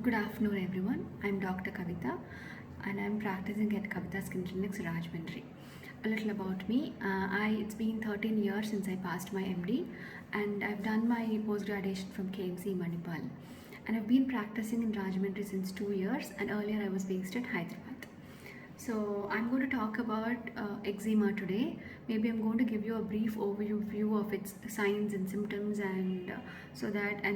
Good afternoon, everyone. I'm Dr. Kavita, and I'm practicing at Kavita Skin Clinics, Rajahmundry. A little about me. It's been 13 years since I passed my MD, and I've done my post graduation from KMC Manipal. And I've been practicing in Rajahmundry since 2 years, and earlier I was based at Hyderabad. So I'm going to talk about eczema today. Maybe I'm going to give you a brief overview of its signs and symptoms, and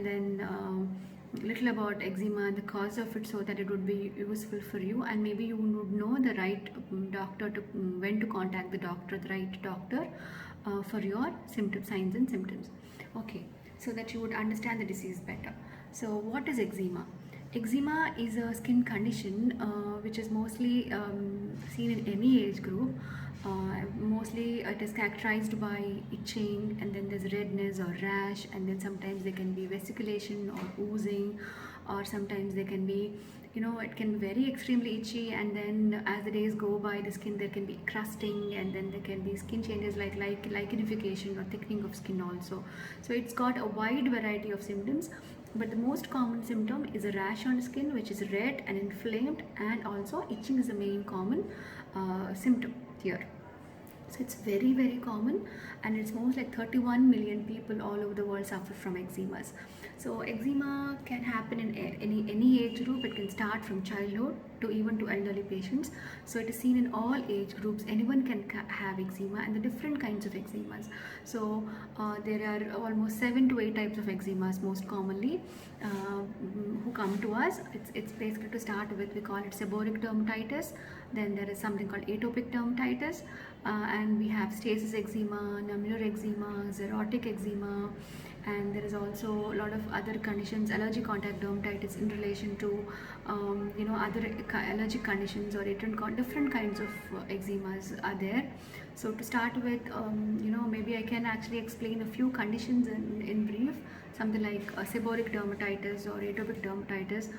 then little about eczema and the cause of it, so that it would be useful for you, and maybe you would know the right doctor to when to contact the right doctor for your signs and symptoms. Okay, so that you would understand the disease better. So, what is eczema? Eczema is a skin condition which is mostly seen in any age group. Mostly it is characterized by itching, and then there's redness or rash, and then sometimes there can be vesiculation or oozing, or sometimes there can be, it can be very extremely itchy, and then as the days go by, the skin there can be crusting, and then there can be skin changes like lichenification or thickening of skin also. So it's got a wide variety of symptoms, but the most common symptom is a rash on skin which is red and inflamed, and also itching is the main common symptom here. So it's very, very common, and it's most like 31 million people all over the world suffer from eczemas. So eczema can happen in any age group. It can start from childhood to even to elderly patients. So it is seen in all age groups. Anyone can have eczema, and the different kinds of eczemas. So there are almost 7 to 8 types of eczemas most commonly who come to us. It's basically, to start with, we call it seborrheic dermatitis. Then there is something called atopic dermatitis, and we have stasis eczema, nummular eczema, xerotic eczema, and there is also a lot of other conditions, allergic contact dermatitis, in relation to other allergic conditions, or different kinds of eczemas are there. So to start with, maybe I can actually explain a few conditions in brief, something like seborrheic dermatitis or atopic dermatitis,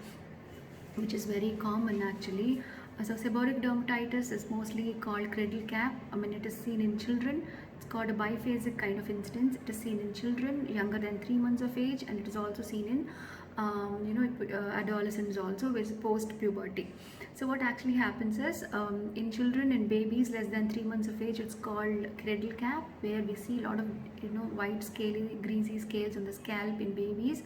which is very common actually. So seborrheic dermatitis is mostly called cradle cap. It is seen in children. It's called a biphasic kind of incidence. It is seen in children younger than 3 months of age, and it is also seen in adolescents also, with post puberty. So what actually happens is, in children and babies less than 3 months of age, it's called cradle cap, where we see a lot of white scaly greasy scales on the scalp in babies.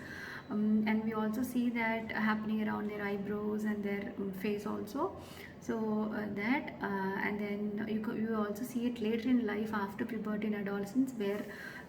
And we also see that happening around their eyebrows and their face also. So and then you also see it later in life after puberty in adolescents, where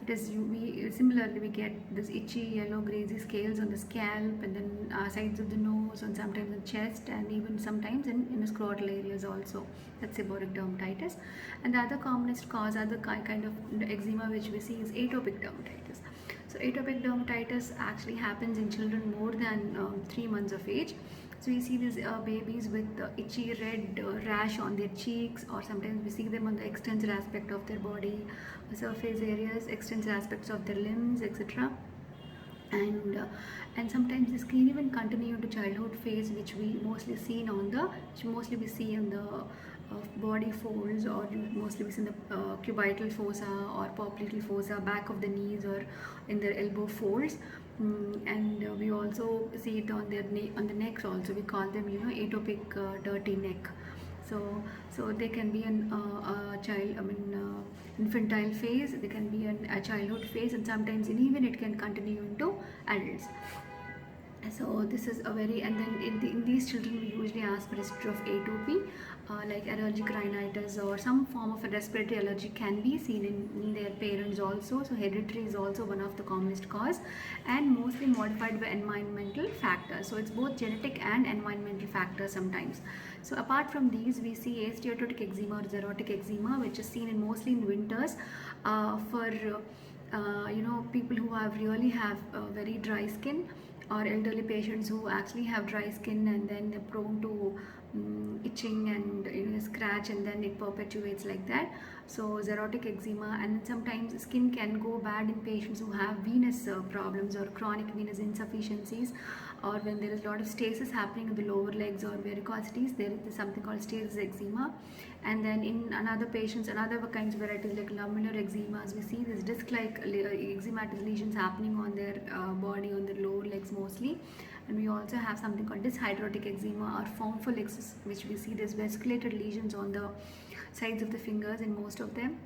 similarly we get this itchy yellow greasy scales on the scalp, and then sides of the nose, and sometimes in chest, and even sometimes in the scrotal areas also. That's seborrheic dermatitis. And the other commonest cause, other kind of eczema which we see, is atopic dermatitis. So atopic dermatitis actually happens in children more than 3 months of age. So we see these babies with itchy red rash on their cheeks, or sometimes we see them on the extensor aspect of their body, surface areas, extensor aspects of their limbs, etc. And sometimes this can even continue to childhood phase, which we mostly see in the body folds, or mostly we see in the cubital fossa or popliteal fossa, back of the knees, or in their elbow folds. And we also see it on the necks also. We call them atopic dirty neck. So they can be an infantile phase, they can be a childhood phase, and sometimes even it can continue into adults. So this is a very, and then in these children we usually ask for history of atopy, like allergic rhinitis or some form of a respiratory allergy can be seen in their parents also. So hereditary is also one of the commonest cause, and mostly modified by environmental factors. So it's both genetic and environmental factors sometimes. So apart from these, we see steatotic eczema or xerotic eczema, which is seen mostly in winters for people who have very dry skin, or elderly patients who actually have dry skin, and then they're prone to itching and scratch, and then it perpetuates like that. So xerotic eczema. And sometimes skin can go bad in patients who have venous problems or chronic venous insufficiencies, or when there is a lot of stasis happening in the lower legs or varicosities, there is something called stasis eczema. And then in another kinds of varieties like lumbar eczemas, we see this disc-like eczematous lesions happening on their body, on their lower legs mostly. And we also have something called dyshydrotic eczema or formful eczema, which we see these vesiculated lesions on the sides of the fingers in most of them.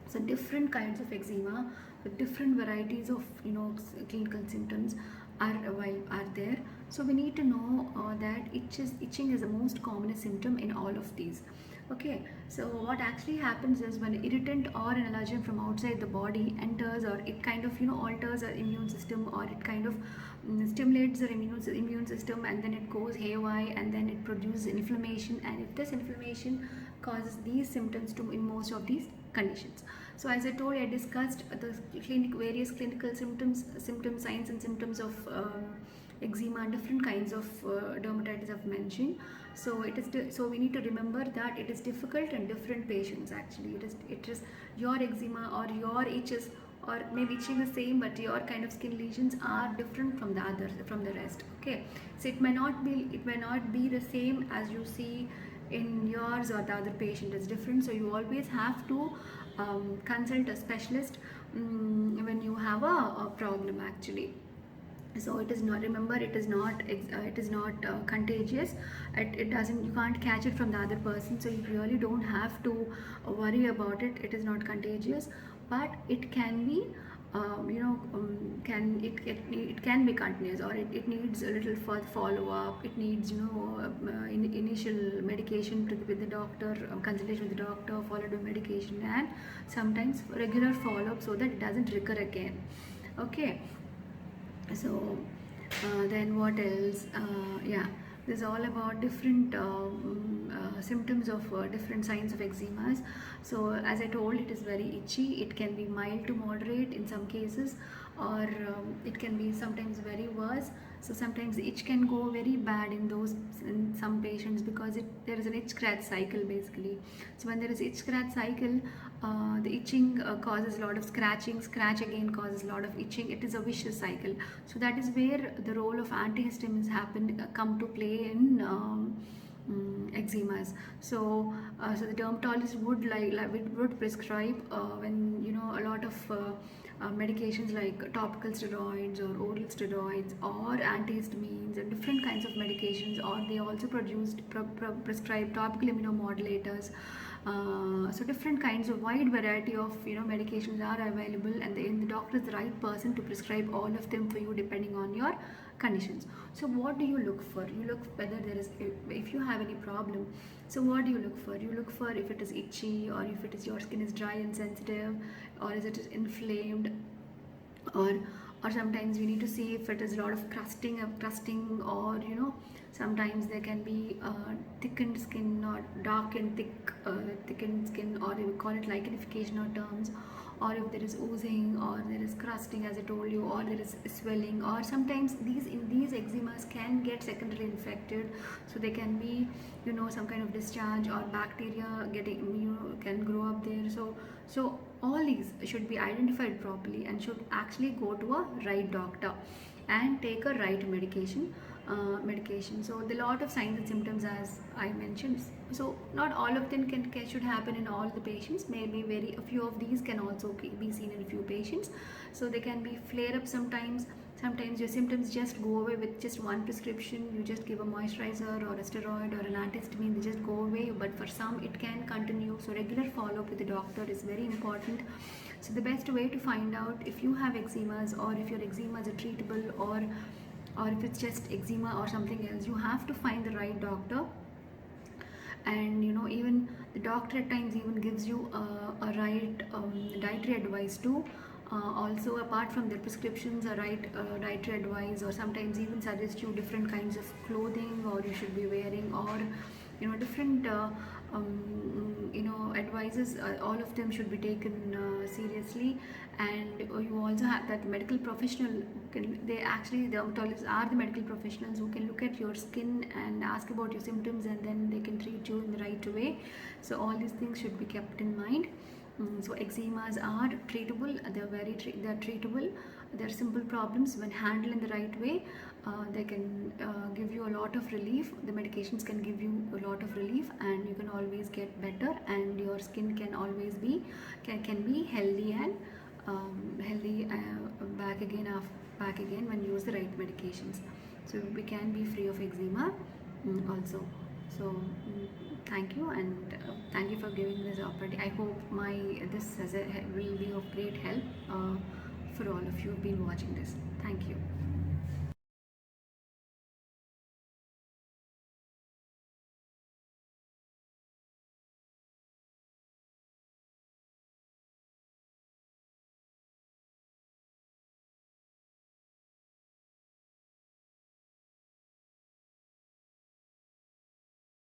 So different kinds of eczema with different varieties of clinical symptoms are there. So we need to know that itching is the most common symptom in all of these. Okay, so what actually happens is when an irritant or an allergen from outside the body enters, or it kind of alters our immune system, or it kind of stimulates our immune system, and then it goes haywire, and then it produces inflammation, and if this inflammation causes these symptoms to in most of these conditions. So as I told, I discussed the various clinical symptoms, signs and symptoms of eczema, different kinds of dermatitis I've mentioned. So so we need to remember that it is difficult in different patients. Actually, it is your eczema or your itches, or maybe itching the same, but your kind of skin lesions are different from the rest. Okay, so it may not be the same as you see in yours, or the other patient is different. So you always have to consult a specialist when you have a problem actually. So it is not, remember, it is not contagious. It doesn't, you can't catch it from the other person, so you really don't have to worry about it. It is not contagious, but it can be it can be continuous, or it needs a little follow up. It needs initial medication with the doctor, consultation with the doctor, followed by medication, and sometimes regular follow up, so that it doesn't recur again. Okay, so then what else? Yeah, this is all about different symptoms of different signs of eczemas. So as I told, it is very itchy. It can be mild to moderate in some cases, or it can be sometimes very worse. So sometimes the itch can go very bad in some patients, because there is an itch scratch cycle basically. So when there is itch scratch cycle, the itching causes a lot of scratching, scratch again causes a lot of itching. It is a vicious cycle. So that is where the role of antihistamines come to play in eczemas. So the dermatologist would prescribe when a lot of medications like topical steroids or oral steroids or antihistamines and different kinds of medications, or they also prescribe topical immunomodulators. So different kinds of wide variety of medications are available, and the doctor is the right person to prescribe all of them for you depending on your conditions. So what do you look for? You look whether there is, if you have any problem. So what do you look for? You look for if it is itchy, or if it is your skin is dry and sensitive, or is it inflamed, or sometimes we need to see if it is a lot of crusting, or sometimes there can be thickened skin, or dark and thickened skin, or we call it lichenification or terms, or if there is oozing, or there is crusting as I told you, or there is swelling, or sometimes these eczemas can get secondary infected, so they can be some kind of discharge, or bacteria can grow up there. So all these should be identified properly and should actually go to a right doctor and take a right medication. So the lot of signs and symptoms as I mentioned, so not all of them should happen in all the patients. Maybe a few of these can also be seen in a few patients. So they can be flare up sometimes your symptoms just go away with just one prescription. You just give a moisturizer or a steroid or an antihistamine, they just go away. But for some it can continue, so regular follow-up with the doctor is very important. So the best way to find out if you have eczemas, or if your eczemas are treatable, or if it's just eczema or something else, you have to find the right doctor. And even the doctor at times even gives you a right dietary advice too. Also, apart from their prescriptions, a right dietary advice, or sometimes even suggest you different kinds of clothing or you should be wearing, or different advices. All of them should be taken seriously. And you also have that medical professional dermatologists are the medical professionals who can look at your skin and ask about your symptoms, and then they can treat you in the right way. So all these things should be kept in mind. So eczemas are treatable. They're treatable. They're simple problems. When handled in the right way, they can give you a lot of relief. The medications can give you a lot of relief, and you can always get better, and your skin can always be healthy and back again when you use the right medication. medications, so we can be free of eczema also. So thank you, and thank you for giving this opportunity. I hope my this will be of great help for all of you who've been watching this. Thank you.